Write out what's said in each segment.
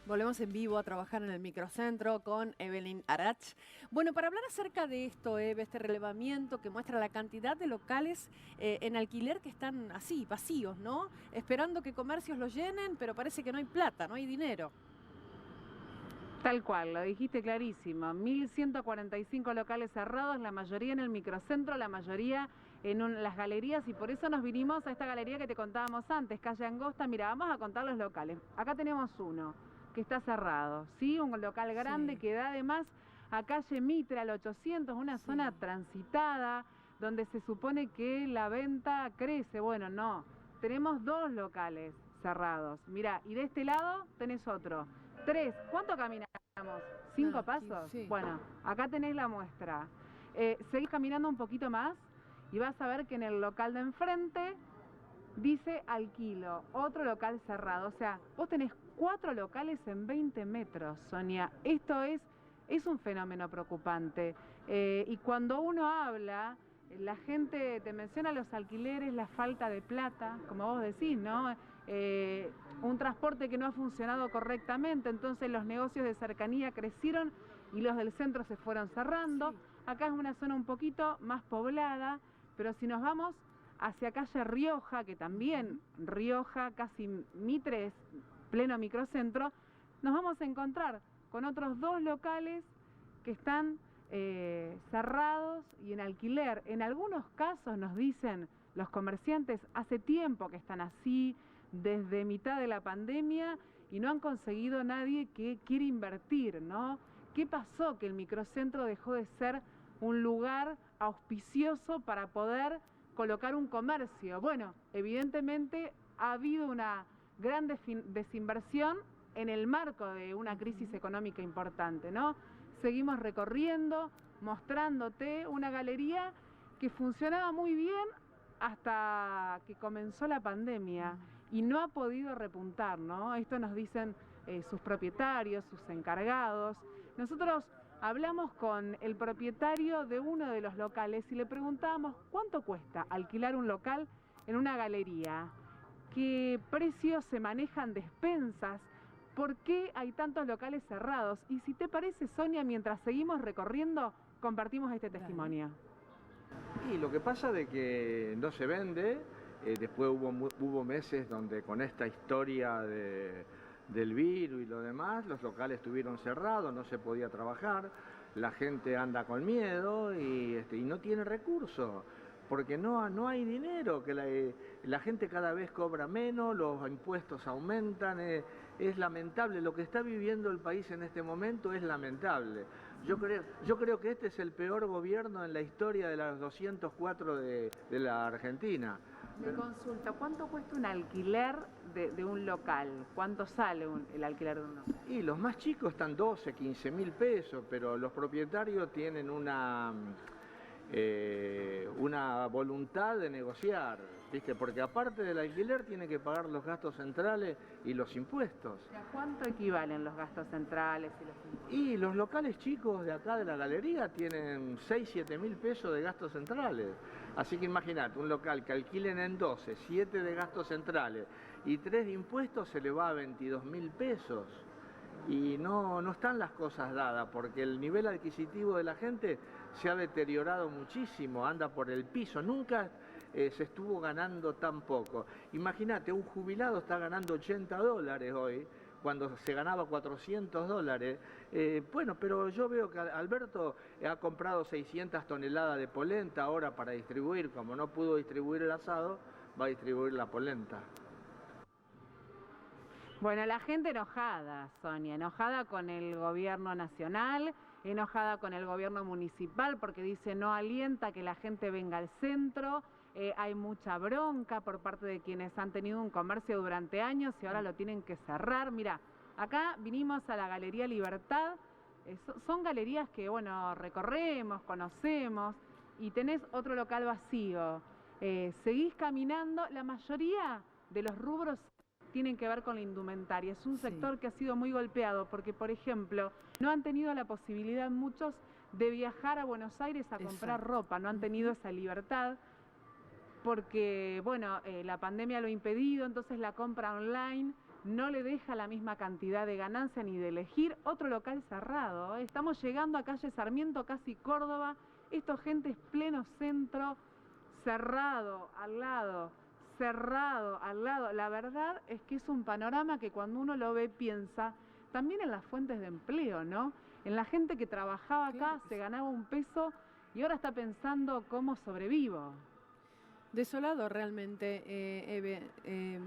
Volvemos en vivo a trabajar en el microcentro con Evelyn Arach. Bueno, para hablar acerca de esto, Eve, este relevamiento que muestra la cantidad de locales en alquiler que están así, vacíos, ¿no? Esperando que comercios los llenen, pero parece que no hay plata, no hay dinero. Tal cual, lo dijiste clarísimo. 1.145 locales cerrados, la mayoría en el microcentro, la mayoría en las galerías, y por eso nos vinimos a esta galería que te contábamos antes, calle Angosta. Mira, vamos a contar los locales. Acá tenemos uno que está cerrado, ¿sí? Un local grande que da además a calle Mitre al 800, una zona transitada donde se supone que la venta crece. Bueno, no, tenemos dos locales cerrados. Mira, y de este lado tenés otro. Tres. ¿Cuánto caminamos? ¿5 pasos? Sí. Bueno, acá tenés la muestra. Seguís caminando un poquito más y vas a ver que en el local de enfrente dice alquilo, otro local cerrado. O sea, vos tenés 4 locales en 20 metros, Sonia. Esto es un fenómeno preocupante. Y cuando uno habla, la gente te menciona los alquileres, la falta de plata, como vos decís, ¿no? Un transporte que no ha funcionado correctamente, entonces los negocios de cercanía crecieron y los del centro se fueron cerrando. Acá es una zona un poquito más poblada, pero si nos vamos hacia calle Rioja, que también Rioja, casi Mitre, es pleno microcentro, nos vamos a encontrar con otros dos locales que están cerrados y en alquiler. En algunos casos nos dicen los comerciantes, hace tiempo que están así, desde mitad de la pandemia, y no han conseguido nadie que quiera invertir, ¿no? ¿Qué pasó? Que el microcentro dejó de ser un lugar auspicioso para poder colocar un comercio. Bueno, evidentemente ha habido una gran desinversión en el marco de una crisis económica importante, ¿no? Seguimos recorriendo, mostrándote una galería que funcionaba muy bien hasta que comenzó la pandemia y no ha podido repuntar, ¿no? Esto nos dicen sus propietarios, sus encargados. Nosotros hablamos con el propietario de uno de los locales y le preguntábamos cuánto cuesta alquilar un local en una galería, qué precios se manejan despensas, por qué hay tantos locales cerrados. Y si te parece, Sonia, mientras seguimos recorriendo, compartimos este testimonio. Y lo que pasa de que no se vende, después hubo meses donde con esta historia del virus y lo demás, los locales estuvieron cerrados, no se podía trabajar, la gente anda con miedo y no tiene recursos, porque no hay dinero, que la gente cada vez cobra menos, los impuestos aumentan, es lamentable, lo que está viviendo el país en este momento es lamentable. Yo creo que este es el peor gobierno en la historia de los 204 de la Argentina. Me consulta, ¿cuánto cuesta un alquiler de un local? ¿Cuánto sale el alquiler de un local? Y los más chicos están 12, 15 mil pesos, pero los propietarios tienen una voluntad de negociar, ¿viste? Porque aparte del alquiler tiene que pagar los gastos centrales y los impuestos. ¿A cuánto equivalen los gastos centrales y los impuestos? Y los locales chicos de acá de la galería tienen 6, 7 mil pesos de gastos centrales. Así que imagínate, un local que alquilen en 12, 7 de gastos centrales y 3 de impuestos, se le va a 22 mil pesos. Y no están las cosas dadas, porque el nivel adquisitivo de la gente se ha deteriorado muchísimo, anda por el piso, nunca se estuvo ganando tan poco. Imagínate, un jubilado está ganando $80 hoy, cuando se ganaba $400. Bueno, pero yo veo que Alberto ha comprado 600 toneladas de polenta ahora para distribuir, como no pudo distribuir el asado, va a distribuir la polenta. Bueno, la gente enojada, Sonia, enojada con el gobierno nacional, enojada con el gobierno municipal porque dice no alienta que la gente venga al centro, hay mucha bronca por parte de quienes han tenido un comercio durante años y ahora lo tienen que cerrar. Mira, acá vinimos a la Galería Libertad, son galerías que, bueno, recorremos, conocemos y tenés otro local vacío. Seguís caminando, la mayoría de los rubros tienen que ver con la indumentaria. Es un sector que ha sido muy golpeado porque, por ejemplo, no han tenido la posibilidad muchos de viajar a Buenos Aires a comprar ropa, no han tenido esa libertad porque, bueno, la pandemia lo ha impedido, entonces la compra online no le deja la misma cantidad de ganancia ni de elegir otro local cerrado. Estamos llegando a calle Sarmiento, casi Córdoba. Esto, gente, es pleno centro, cerrado al lado, cerrado al lado. La verdad es que es un panorama que cuando uno lo ve piensa también en las fuentes de empleo, ¿no? En la gente que trabajaba acá, se ganaba un peso y ahora está pensando cómo sobrevivo. Desolado realmente, Eve,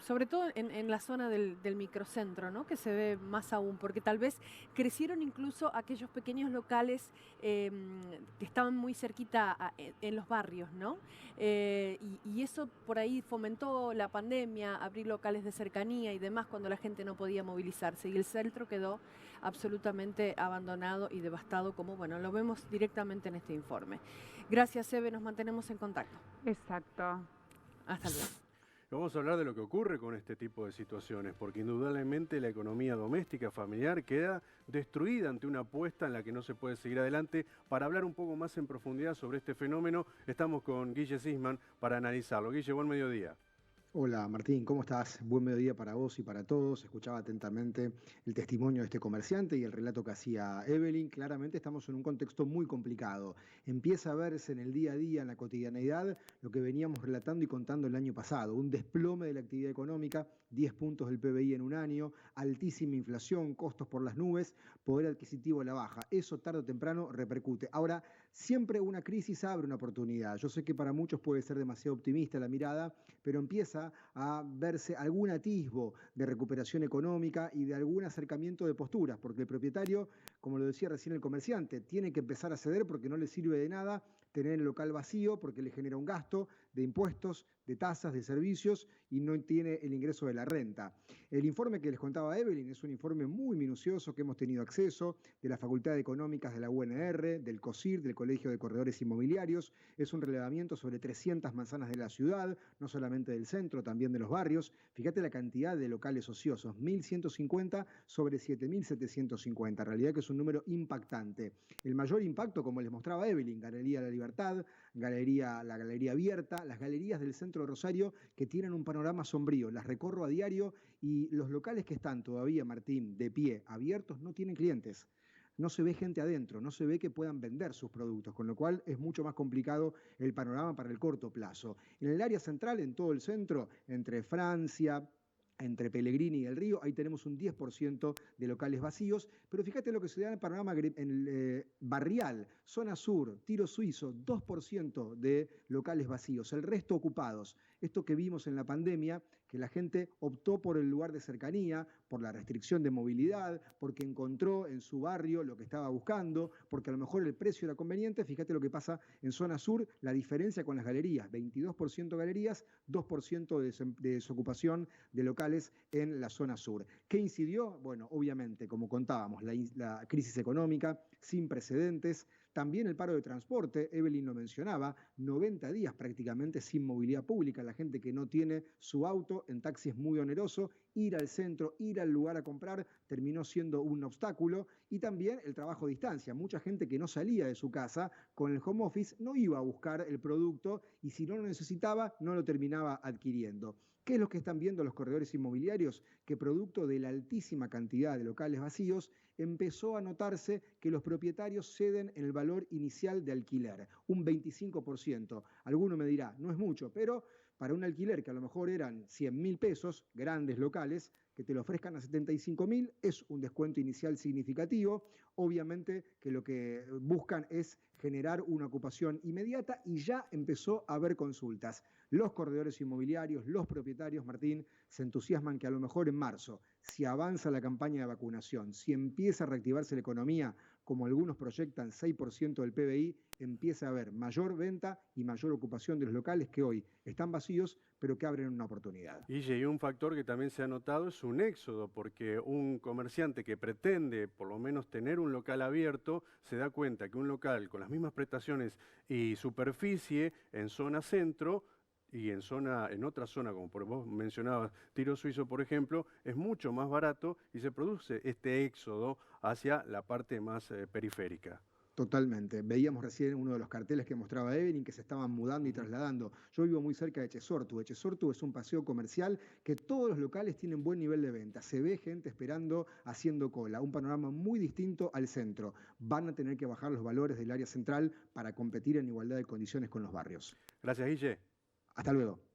sobre todo en la zona del microcentro, ¿no? Que se ve más aún, porque tal vez crecieron incluso aquellos pequeños locales que estaban muy cerquita en los barrios, ¿no? Y eso por ahí fomentó la pandemia, abrir locales de cercanía y demás cuando la gente no podía movilizarse, y el centro quedó absolutamente abandonado y devastado, como bueno, lo vemos directamente en este informe. Gracias, Eve, nos mantenemos en contacto. Exacto. Hasta luego. Vamos a hablar de lo que ocurre con este tipo de situaciones, porque indudablemente la economía doméstica, familiar, queda destruida ante una apuesta en la que no se puede seguir adelante. Para hablar un poco más en profundidad sobre este fenómeno, estamos con Guille Sisman para analizarlo. Guille, buen mediodía. Hola Martín, ¿cómo estás? Buen mediodía para vos y para todos. Escuchaba atentamente el testimonio de este comerciante y el relato que hacía Evelyn. Claramente estamos en un contexto muy complicado. Empieza a verse en el día a día, en la cotidianeidad, lo que veníamos relatando y contando el año pasado. Un desplome de la actividad económica, 10 puntos del PBI en un año, altísima inflación, costos por las nubes, poder adquisitivo a la baja. Eso tarde o temprano repercute. Ahora, siempre una crisis abre una oportunidad. Yo sé que para muchos puede ser demasiado optimista la mirada, pero empieza a verse algún atisbo de recuperación económica y de algún acercamiento de posturas, porque el propietario, como lo decía recién el comerciante, tiene que empezar a ceder porque no le sirve de nada tener el local vacío, porque le genera un gasto de impuestos, de tasas, de servicios y no tiene el ingreso de la renta. El informe que les contaba Evelyn es un informe muy minucioso que hemos tenido acceso de la Facultad de Económicas de la UNR, del COSIR, del Colegio de Corredores Inmobiliarios. Es un relevamiento sobre 300 manzanas de la ciudad, no solamente del centro, también de los barrios. Fíjate la cantidad de locales ociosos, 1.150 sobre 7.750. En realidad que es un número impactante. El mayor impacto, como les mostraba Evelyn, Galería de la Libertad, la Galería Abierta, las galerías del centro de Rosario que tienen un panorama sombrío. Las recorro a diario y los locales que están todavía, Martín, de pie, abiertos, no tienen clientes. No se ve gente adentro, no se ve que puedan vender sus productos, con lo cual es mucho más complicado el panorama para el corto plazo. En el área central, en todo el centro, entre Francia, entre Pellegrini y el Río, ahí tenemos un 10% de locales vacíos, pero fíjate lo que se da en el panorama barrial, zona sur, Tiro Suizo, 2% de locales vacíos, el resto ocupados. Esto que vimos en la pandemia, que la gente optó por el lugar de cercanía, por la restricción de movilidad, porque encontró en su barrio lo que estaba buscando, porque a lo mejor el precio era conveniente. Fíjate lo que pasa en zona sur, la diferencia con las galerías, 22% galerías, 2% de desocupación de locales en la zona sur. ¿Qué incidió? Bueno, obviamente, como contábamos, la crisis económica sin precedentes, también el paro de transporte, Evelyn lo mencionaba, 90 días prácticamente sin movilidad pública, la gente que no tiene su auto, en taxi es muy oneroso, ir al centro, ir al lugar a comprar, terminó siendo un obstáculo, y también el trabajo a distancia, mucha gente que no salía de su casa, con el home office no iba a buscar el producto, y si no lo necesitaba, no lo terminaba adquiriendo. ¿Qué es lo que están viendo los corredores inmobiliarios? Que producto de la altísima cantidad de locales vacíos, empezó a notarse que los propietarios ceden en el valor inicial de alquiler, un 25%. Alguno me dirá, no es mucho, pero para un alquiler que a lo mejor eran 100.000 pesos, grandes locales, que te lo ofrezcan a 75.000, es un descuento inicial significativo. Obviamente que lo que buscan es generar una ocupación inmediata y ya empezó a haber consultas. Los corredores inmobiliarios, los propietarios, Martín, se entusiasman que a lo mejor en marzo, si avanza la campaña de vacunación, si empieza a reactivarse la economía, como algunos proyectan 6% del PBI, empieza a haber mayor venta y mayor ocupación de los locales que hoy están vacíos, pero que abren una oportunidad. Y un factor que también se ha notado es un éxodo, porque un comerciante que pretende por lo menos tener un local abierto, se da cuenta que un local con las mismas prestaciones y superficie en zona centro y en otra zona, como por vos mencionabas, Tiro Suizo, por ejemplo, es mucho más barato y se produce este éxodo hacia la parte más periférica. Totalmente. Veíamos recién uno de los carteles que mostraba Evelyn que se estaban mudando y trasladando. Yo vivo muy cerca de Echesortu. Echesortu es un paseo comercial que todos los locales tienen buen nivel de venta. Se ve gente esperando, haciendo cola. Un panorama muy distinto al centro. Van a tener que bajar los valores del área central para competir en igualdad de condiciones con los barrios. Gracias, Guille. Hasta luego.